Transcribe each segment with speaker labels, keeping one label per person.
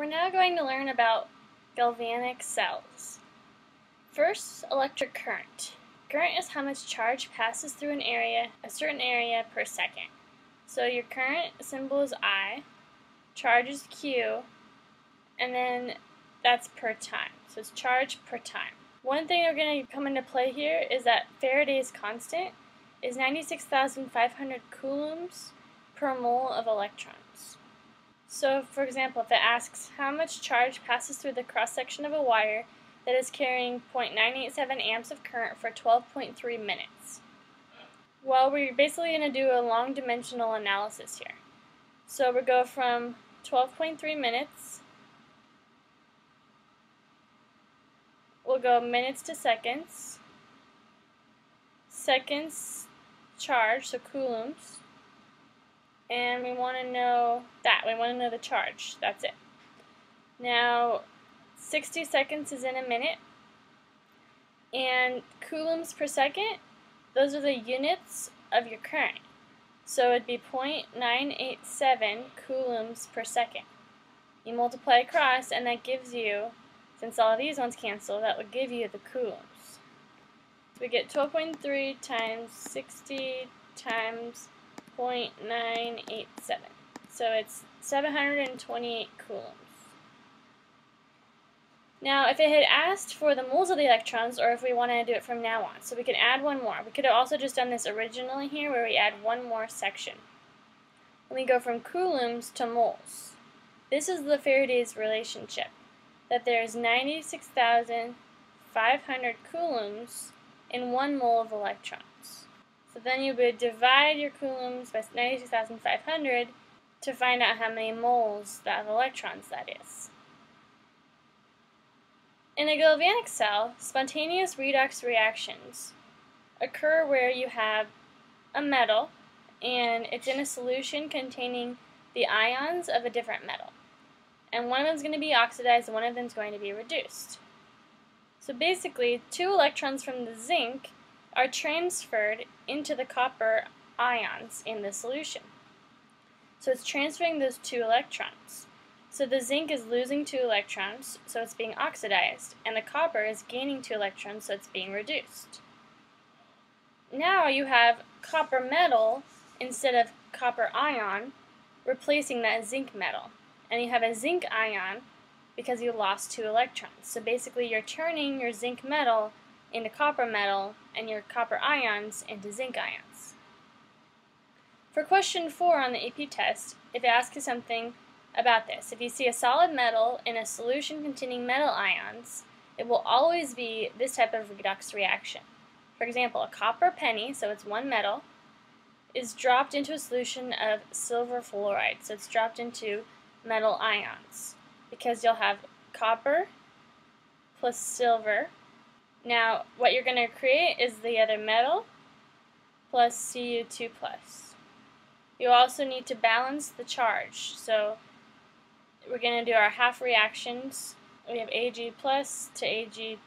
Speaker 1: We're now going to learn about galvanic cells. First, electric current. Current is how much charge passes through a certain area per second. So your current symbol is I, charge is Q, and then that's per time. So it's charge per time. One thing that's going to come into play here is that Faraday's constant is 96,500 coulombs per mole of electrons. So, for example, if it asks how much charge passes through the cross-section of a wire that is carrying 0.987 amps of current for 12.3 minutes. Well, we're basically going to do a long-dimensional analysis here. So we go from 12.3 minutes, we'll go minutes to seconds, seconds charge, so coulombs, and we want to know the charge. That's it. Now, 60 seconds is in a minute, and coulombs per second, those are the units of your current. So it'd be 0.987 coulombs per second. You multiply across, and that gives you, since all of these ones cancel, that would give you the coulombs. So we get 12.3 times 60 times 0.987. So it's 728 coulombs. Now, if it had asked for the moles of the electrons, or if we want to do it from now on, so we could add one more. We could have also just done this originally here, where we add one more section. And we go from coulombs to moles. This is the Faraday's relationship, that there's 96,500 coulombs in 1 mole of electrons. So then you would divide your coulombs by 96,500 to find out how many moles of electrons that is. In a galvanic cell, spontaneous redox reactions occur where you have a metal and it's in a solution containing the ions of a different metal. And one of them is going to be oxidized and one of them is going to be reduced. So basically, 2 electrons from the zinc are transferred into the copper ions in the solution. So it's transferring those 2 electrons. So the zinc is losing 2 electrons, so it's being oxidized, and the copper is gaining 2 electrons, so it's being reduced. Now you have copper metal instead of copper ion, replacing that zinc metal. And you have a zinc ion because you lost 2 electrons. So basically you're turning your zinc metal into copper metal and your copper ions into zinc ions. For question 4 on the AP test, if it asks you something about this, if you see a solid metal in a solution containing metal ions, it will always be this type of redox reaction. For example, a copper penny, so it's one metal, is dropped into a solution of silver fluoride, so it's dropped into metal ions, because you'll have copper plus silver. Now, what you're going to create is the other metal plus Cu2+. You also need to balance the charge, so we're going to do our half reactions. We have Ag plus to Ag,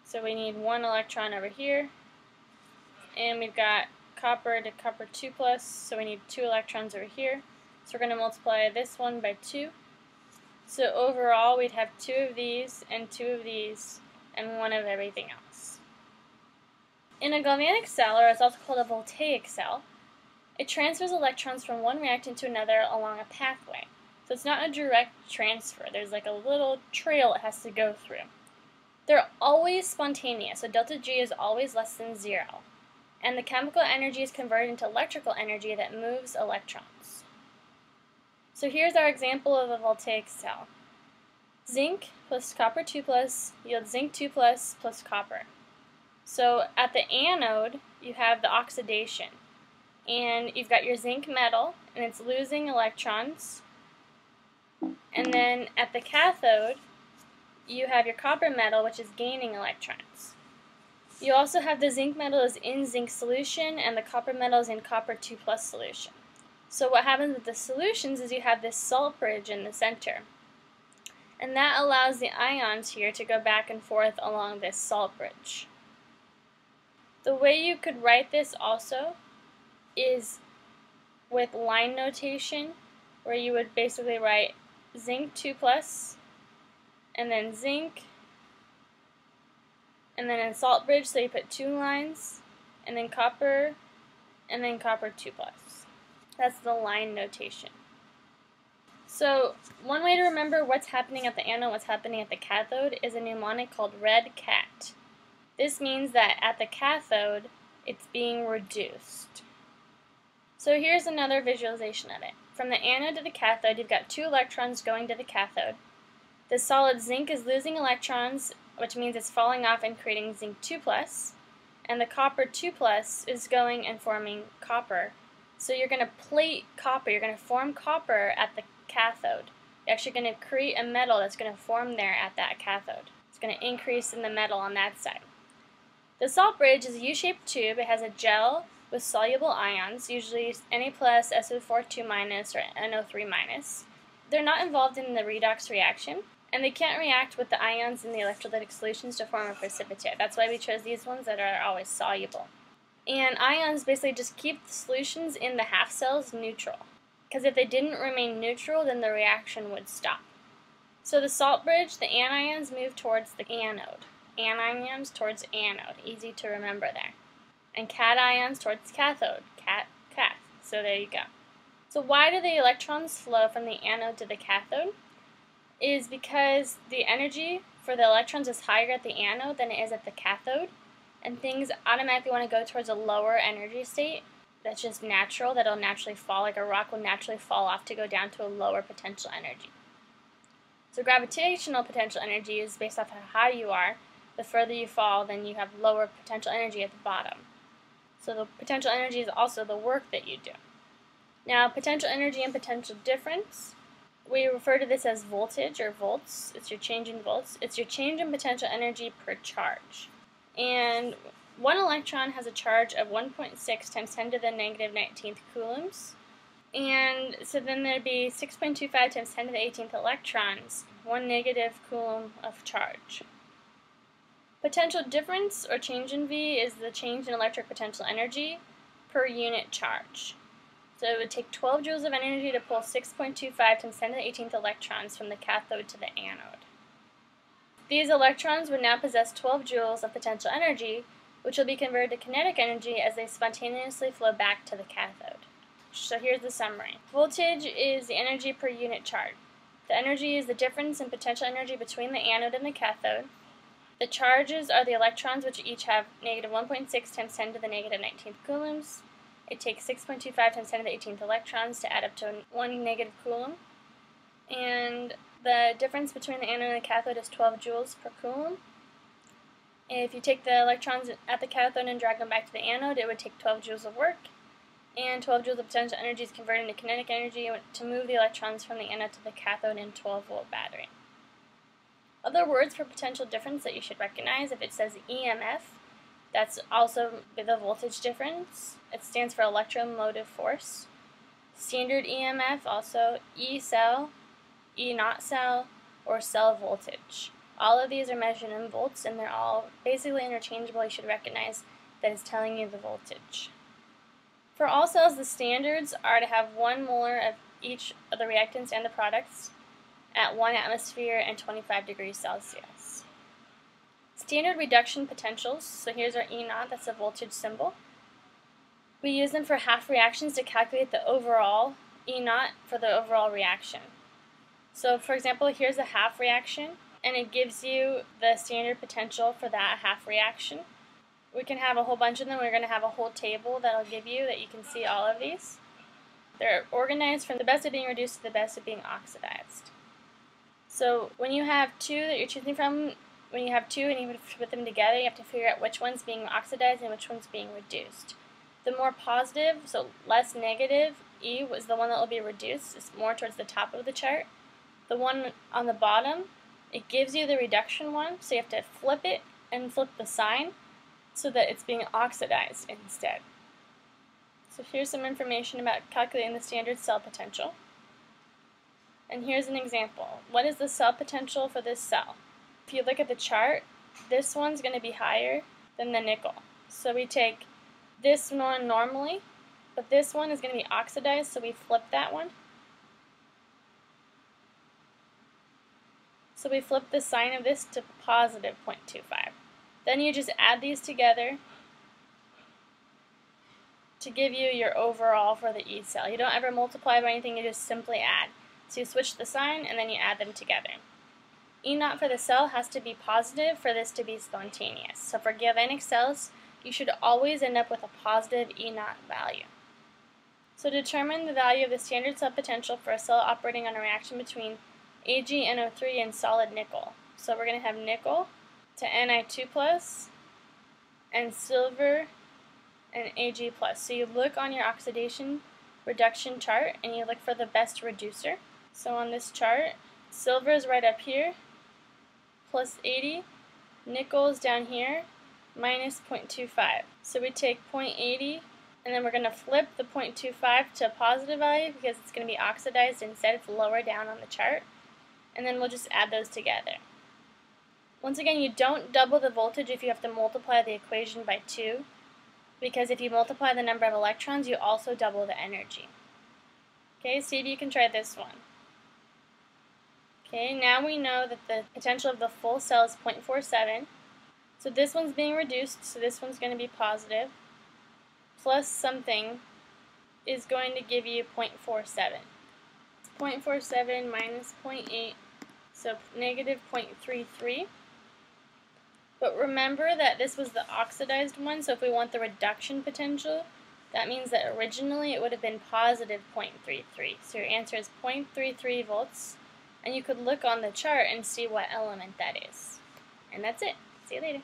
Speaker 1: so we need 1 electron over here, and we've got copper to copper 2+, so we need 2 electrons over here. So we're going to multiply this one by 2. So overall we'd have 2 of these and 2 of these and 1 of everything else. In a galvanic cell, or it's also called a voltaic cell, it transfers electrons from one reactant to another along a pathway. So it's not a direct transfer. There's like a little trail it has to go through. They're always spontaneous, so delta G is always less than 0. And the chemical energy is converted into electrical energy that moves electrons. So here's our example of a voltaic cell. Zinc plus copper 2+ yields zinc 2+ plus copper. So at the anode, you have the oxidation. And you've got your zinc metal, and it's losing electrons. And then at the cathode, you have your copper metal, which is gaining electrons. You also have the zinc metal is in zinc solution, and the copper metal is in copper 2+ solution. So what happens with the solutions is you have this salt bridge in the center. And that allows the ions here to go back and forth along this salt bridge. The way you could write this also is with line notation, where you would basically write zinc 2 plus, and then zinc, and then in salt bridge, so you put 2 lines, and then copper 2 plus. That's the line notation. So one way to remember what's happening at the anode, what's happening at the cathode, is a mnemonic called red cat. This means that at the cathode, it's being reduced. So here's another visualization of it. From the anode to the cathode, you've got 2 electrons going to the cathode. The solid zinc is losing electrons, which means it's falling off and creating zinc 2 plus, and the copper 2 plus is going and forming copper. So you're going to plate copper, you're going to form copper at the cathode. You're actually going to create a metal that's going to form there at that cathode. It's going to increase in the metal on that side. The salt bridge is a U-shaped tube. It has a gel with soluble ions, usually Na+, SO4 minus, or NO3 minus. They're not involved in the redox reaction, and they can't react with the ions in the electrolytic solutions to form a precipitate. That's why we chose these ones that are always soluble. And ions basically just keep the solutions in the half cells neutral, because if they didn't remain neutral, then the reaction would stop. So the salt bridge, the anions move towards the anode. Anions towards anode, easy to remember there. And cations towards cathode, cath. So there you go. So why do the electrons flow from the anode to the cathode? Is because the energy for the electrons is higher at the anode than it is at the cathode, and things automatically want to go towards a lower energy state. That's just natural, that'll naturally fall, like a rock will naturally fall off to go down to a lower potential energy. So gravitational potential energy is based off how high you are. The further you fall, then you have lower potential energy at the bottom. So the potential energy is also the work that you do. Now, potential energy and potential difference, we refer to this as voltage or volts. It's your change in volts. It's your change in potential energy per charge. And one electron has a charge of 1.6 times 10 to the negative 19th coulombs. And so then there'd be 6.25 times 10 to the 18th electrons, 1 negative coulomb of charge. Potential difference, or change in V, is the change in electric potential energy per unit charge. So it would take 12 joules of energy to pull 6.25 times 10 to the 18th electrons from the cathode to the anode. These electrons would now possess 12 joules of potential energy, which will be converted to kinetic energy as they spontaneously flow back to the cathode. So here's the summary. Voltage is the energy per unit charge. The energy is the difference in potential energy between the anode and the cathode. The charges are the electrons, which each have negative 1.6 times 10 to the negative 19th coulombs. It takes 6.25 times 10 to the 18th electrons to add up to 1 negative coulomb. And the difference between the anode and the cathode is 12 joules per coulomb. If you take the electrons at the cathode and drag them back to the anode, it would take 12 joules of work. And 12 joules of potential energy is converted into kinetic energy to move the electrons from the anode to the cathode in a 12-volt battery. Other words for potential difference that you should recognize, if it says EMF, that's also the voltage difference. It stands for electromotive force. Standard EMF, also E-cell, E-naught cell, or cell voltage. All of these are measured in volts, and they're all basically interchangeable. You should recognize that it's telling you the voltage. For all cells, the standards are to have 1 molar of each of the reactants and the products at 1 atmosphere and 25 degrees Celsius. Standard reduction potentials, so here's our E0, that's a voltage symbol. We use them for half reactions to calculate the overall E0 for the overall reaction. So for example, here's a half reaction, and it gives you the standard potential for that half reaction. We can have a whole bunch of them. We're going to have a whole table that'll give you that you can see all of these. They're organized from the best of being reduced to the best of being oxidized. So when you have 2 that you're choosing from, when you have 2 and you put them together, you have to figure out which one's being oxidized and which one's being reduced. The more positive, so less negative, E was the one that will be reduced. It's more towards the top of the chart. The one on the bottom, it gives you the reduction one, so you have to flip it and flip the sign so that it's being oxidized instead. So here's some information about calculating the standard cell potential. And here's an example. What is the cell potential for this cell? If you look at the chart, this one's going to be higher than the nickel. So we take this one normally, but this one is going to be oxidized, so we flip that one. So we flip the sign of this to positive 0.25. Then you just add these together to give you your overall for the E cell. You don't ever multiply by anything, you just simply add. So you switch the sign and then you add them together. E naught for the cell has to be positive for this to be spontaneous. So for galvanic cells, you should always end up with a positive E naught value. So determine the value of the standard cell potential for a cell operating on a reaction between AgNO3 and solid nickel. So we're going to have nickel to Ni2+, and silver and Ag+. So you look on your oxidation reduction chart and you look for the best reducer. So on this chart, silver is right up here, plus 80, nickel is down here, minus 0.25. So we take 0.80 and then we're going to flip the 0.25 to a positive value because it's going to be oxidized instead, it's lower down on the chart. And then we'll just add those together. Once again, you don't double the voltage if you have to multiply the equation by 2, because if you multiply the number of electrons, you also double the energy. Okay, see if you can try this one. Okay, now we know that the potential of the full cell is 0.47. So this one's being reduced, so this one's going to be positive. Plus something is going to give you 0.47. It's 0.47 minus 0.8, so negative 0.33. But remember that this was the oxidized one, so if we want the reduction potential, that means that originally it would have been positive 0.33. So your answer is 0.33 volts, and you could look on the chart and see what element that is. And that's it. See you later.